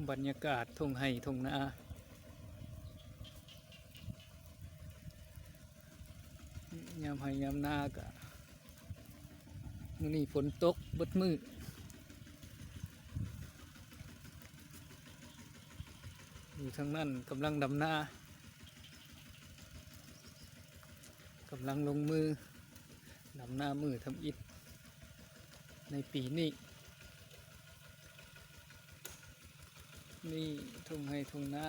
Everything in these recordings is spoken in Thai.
บรรยากาศทุ่งไห่ทุ่งนายามไห่ยามนากะมื้อนี้ฝนตกเบิดมื้ออยู่ทางนั้นกำลังดำนากำลังลงมือดำนามือทำอิฐในปีนี้นี่ทุ่งไห่ทุ่งนา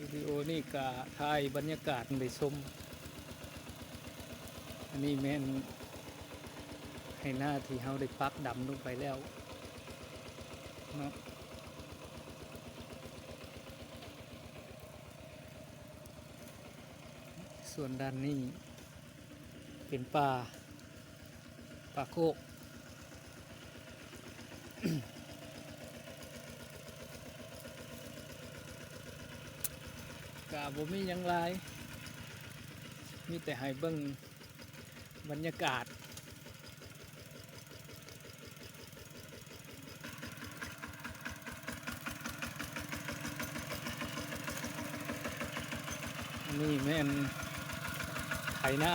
วิดีโอนี่กะถ่ายบรรยากาศได้ชมอันนี้แม่นให้หน้าที่เฮาได้ปักดำลงไปแล้วเนาะส่วนด้านนี้เป็นป่าโคก กะบ่มีหยังหลายมีแต่ให้เบิ่งบรรยากาศอันนี้แม่นไถนา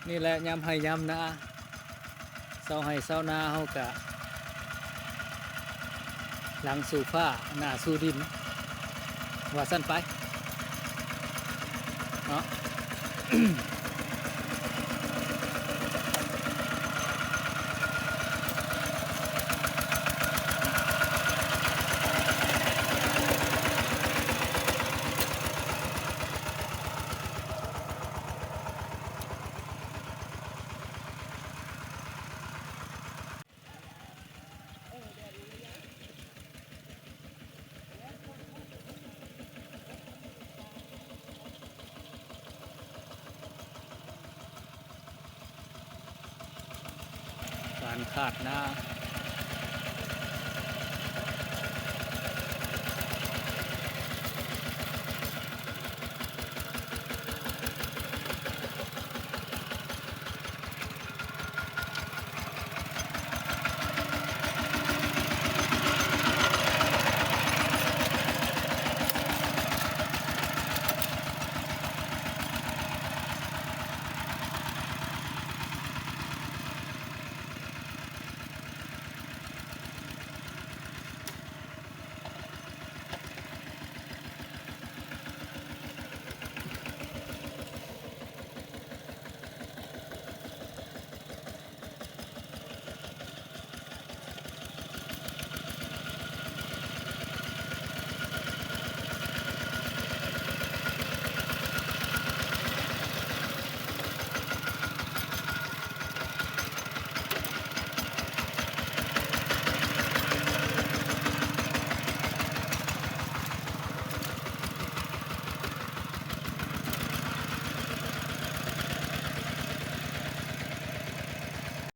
นี่แหละยามไห่ยามนาเศร้าไห่เศร้านาเฮากะหลังสู่ฟ้าหน้าสู่ดินว่าสั้นไปเนาะ การขาดนา